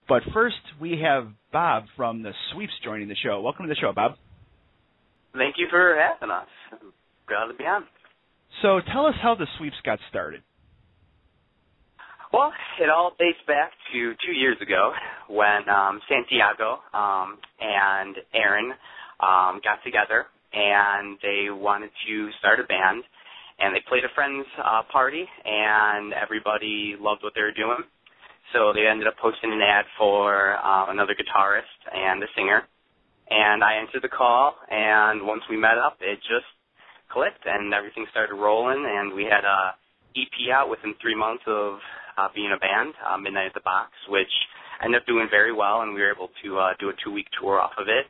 But first, we have Bob from the Sweeps joining the show. Welcome to the show, Bob. Thank you for having us. I'm glad to be on. So tell us how the Sweeps got started. Well, it all dates back to 2 years ago when Santiago and Aaron got together, and they wanted to start a band, and they played a friend's party, and everybody loved what they were doing. So they ended up posting an ad for another guitarist and a singer, and I answered the call, and once we met up, it just clicked, and everything started rolling, and we had a EP out within 3 months of being a band, Midnight at the Box, which ended up doing very well, and we were able to do a 2-week tour off of it.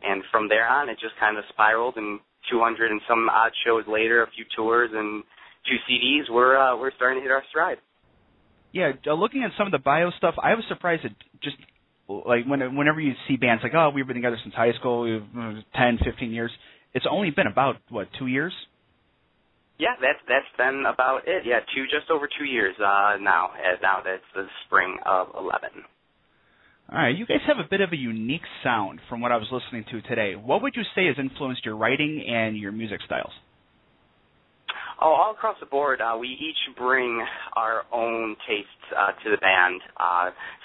And from there on, it just kind of spiraled, and 200 and some odd shows later, a few tours and 2 CDs, we're starting to hit our stride. Yeah, looking at some of the bio stuff, I was surprised at just, like, whenever you see bands like, oh, we've been together since high school, we've 10, 15 years. It's only been about, 2 years? Yeah, that's been about it. Yeah, just over 2 years now. Now that's the spring of 11. All right, you guys have a bit of a unique sound from what I was listening to today. What would you say has influenced your writing and your music styles? Oh, all across the board, we each bring our own tastes to the band.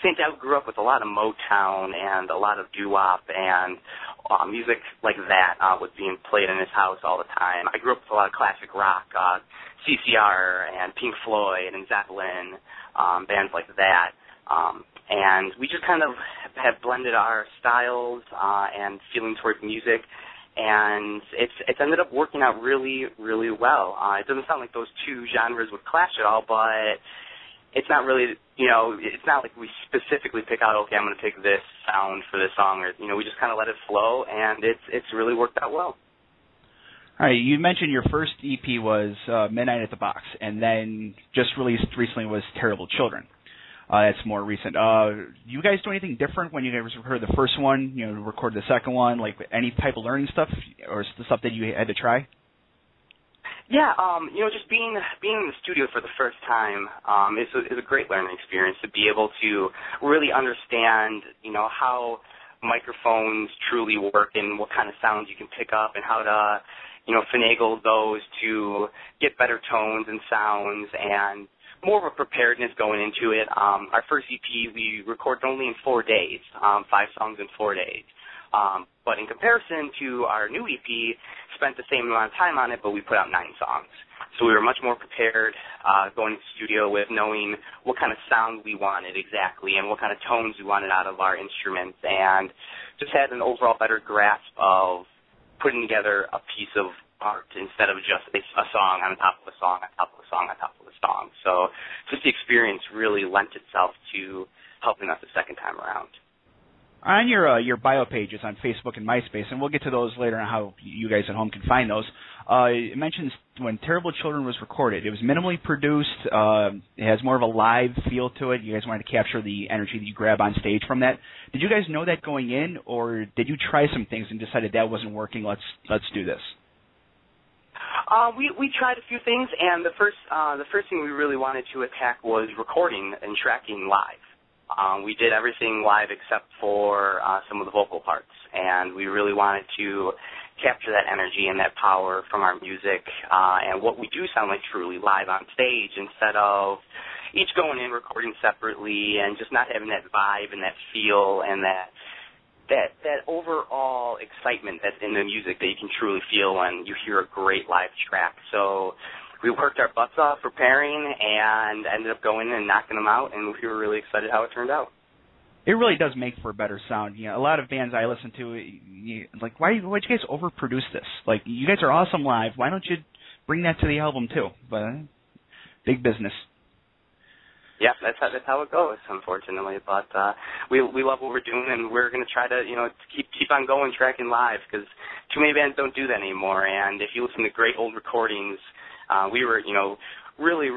Santiago grew up with a lot of Motown and a lot of doo-wop, and music like that was being played in his house all the time. I grew up with a lot of classic rock, CCR and Pink Floyd and Zeppelin, bands like that. And we just kind of have blended our styles and feelings towards music, and it's ended up working out really, really well. It doesn't sound like those two genres would clash at all, but it's not really, it's not like we specifically pick out, okay, I'm going to pick this sound for this song, or, we just kind of let it flow, and it's really worked out well. All right, you mentioned your first EP was Midnight at the Box, and then just released recently was Terrible Children. That's more recent. Do you guys do anything different when you guys record the first one, record the second one, like any type of learning stuff or stuff that you had to try? Yeah, just being in the studio for the first time is a great learning experience to be able to really understand, how microphones truly work and what kind of sounds you can pick up and how to, finagle those to get better tones and sounds and more of a preparedness going into it. Our first EP, we recorded only in 4 days, 5 songs in 4 days. But in comparison to our new EP, spent the same amount of time on it, but we put out 9 songs. So we were much more prepared going to the studio with knowing what kind of sound we wanted exactly and what kind of tones we wanted out of our instruments, and just had an overall better grasp of putting together a piece of art instead of just a song on top of a song on top of a song on top of a song. So just the experience really lent itself to helping us the second time around. On your bio pages on Facebook and MySpace, and we'll get to those later on how you guys at home can find those, it mentions when Terrible Children was recorded, it was minimally produced, it has more of a live feel to it. You guys wanted to capture the energy that you grab on stage from that. Did you guys know that going in, or did you try some things and decided that wasn't working, let's do this? We tried a few things, and the first thing we really wanted to attack was recording and tracking live. We did everything live except for some of the vocal parts, and we really wanted to capture that energy and that power from our music and what we do sound like truly live on stage instead of each going in recording separately and just not having that vibe and that feel and that overall excitement that's in the music that you can truly feel when you hear a great live track. So we worked our butts off preparing and ended up going in and knocking them out, and we were really excited how it turned out. It really does make for a better sound. A lot of bands I listen to, like, why'd you guys overproduce this? Like, you guys are awesome live. Why don't you bring that to the album too? But big business. Yeah, that's how it goes, unfortunately. But we love what we're doing, and we're going to try to keep on going, tracking live, because too many bands don't do that anymore. And if you listen to great old recordings, we were really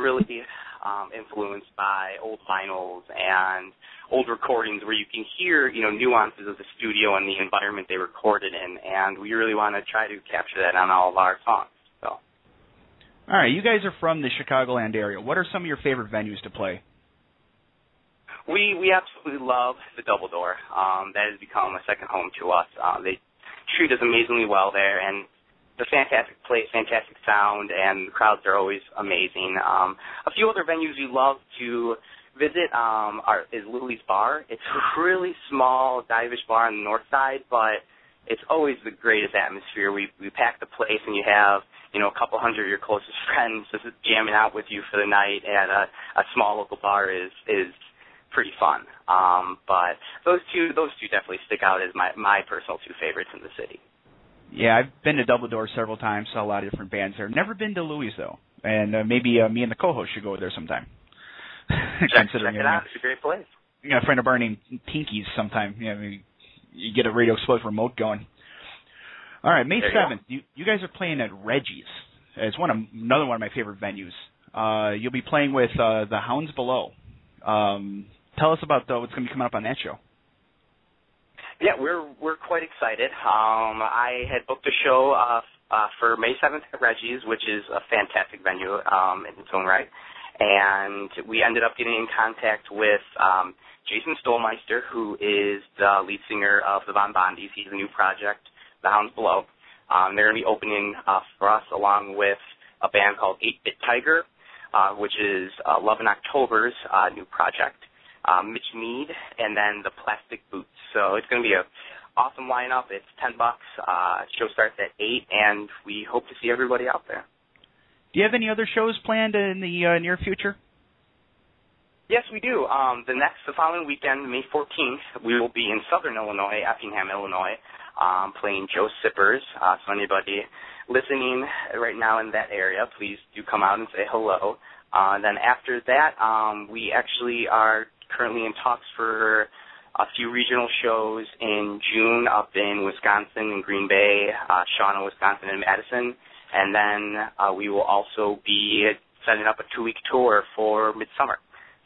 influenced by old vinyls and old recordings where you can hear nuances of the studio and the environment they recorded in, and we really want to try to capture that on all of our songs. So, all right, you guys are from the Chicagoland area. What are some of your favorite venues to play? We absolutely love the Double Door. That has become a second home to us. They treat us amazingly well there, and the fantastic place, fantastic sound, and the crowds are always amazing. A few other venues we love to visit is Lily's Bar. It's a really small, divish bar on the north side, but it's always the greatest atmosphere. We pack the place, and you have a couple hundred of your closest friends just jamming out with you for the night at a small local bar is pretty fun. But those two definitely stick out as my personal two favorites in the city. Yeah, I've been to Double Door several times, saw a lot of different bands there. Never been to Louis, though, and maybe me and the co-host should go there sometime. Check it out. It's a great place. I got a friend of ours named Tinky's sometime. You get a Radio Explode remote going. All right, May 7th, you guys are playing at Reggie's. It's another one of my favorite venues. You'll be playing with the Hounds Below. Tell us about what's going to be coming up on that show. Yeah, we're quite excited. I had booked a show for May 7th at Reggie's, which is a fantastic venue in its own right. And we ended up getting in contact with Jason Stolmeister, who is the lead singer of the Von Bondies. He's a new project, The Hounds Below. They're going to be opening for us along with a band called 8-Bit Tiger, which is Love in October's new project, Mitch Mead, and then the Plastic Boots. So it's going to be an awesome lineup. It's $10. Show starts at 8, and we hope to see everybody out there. Do you have any other shows planned in the near future? Yes, we do. The following weekend, May 14th, we will be in Southern Illinois, Effingham, Illinois, playing Joe Sippers. So anybody listening right now in that area, please do come out and say hello. Then after that, we actually are currently in talks for a few regional shows in June up in Wisconsin, in Green Bay, Shawnee, Wisconsin, and Madison. And then we will also be setting up a 2-week tour for Midsummer.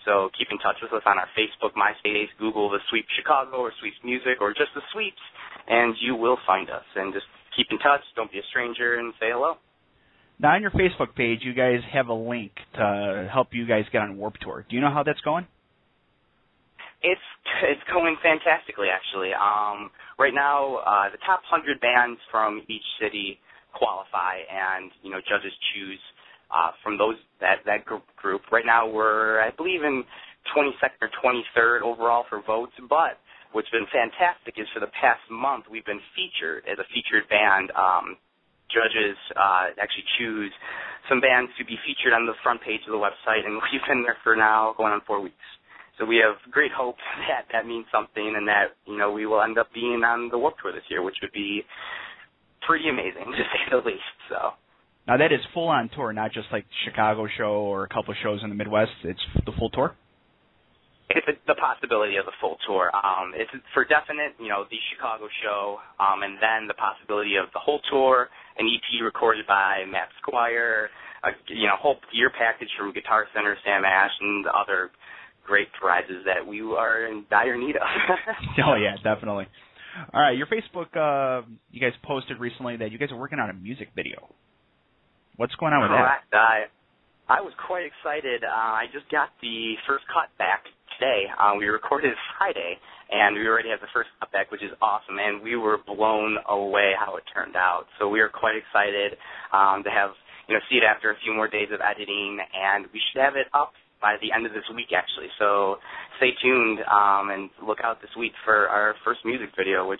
So keep in touch with us on our Facebook, MySpace, Google the Sweep Chicago or Sweeps Music or just the Sweeps, and you will find us. And just keep in touch. Don't be a stranger and say hello. Now, on your Facebook page, you guys have a link to help you guys get on Warped Tour. Do you know how that's going? It's going fantastically, actually. Right now, the top 100 bands from each city qualify, and judges choose from that group. Right now, we're I believe in 22nd or 23rd overall for votes. But what's been fantastic is for the past month we've been featured as a featured band. Judges actually choose some bands to be featured on the front page of the website, and we've been there for now going on 4 weeks. So we have great hope that means something, and that we will end up being on the Warped Tour this year, which would be pretty amazing, to say the least. So now that is full-on tour, not just like Chicago show or a couple of shows in the Midwest. It's the full tour? It's the possibility of the full tour. It's for definite, the Chicago show, and then the possibility of the whole tour, an EP recorded by Matt Squire, whole gear package from Guitar Center, Sam Ash, and the other great prizes that we are in dire need of. Oh, yeah, definitely. All right, your Facebook, you guys posted recently that you guys are working on a music video. What's going on with that? I was quite excited. I just got the first cut back today. We recorded Friday, and we already have the first cut back, which is awesome, and we were blown away how it turned out. So we are quite excited to have, see it after a few more days of editing, and we should have it up by the end of this week, actually. So stay tuned and look out this week for our first music video, which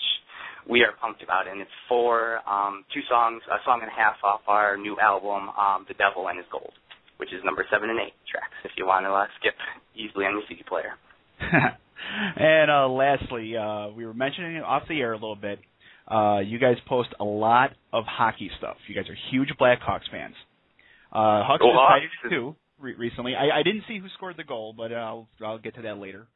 we are pumped about. And it's for 2 songs, a song and a half off our new album, The Devil and His Gold, which is number 7 and 8 tracks, if you want to skip easily on your CD player. And lastly, we were mentioning it off the air a little bit. You guys post a lot of hockey stuff. You guys are huge Blackhawks fans. Hawks decided to recently. I didn't see who scored the goal, but I'll get to that later.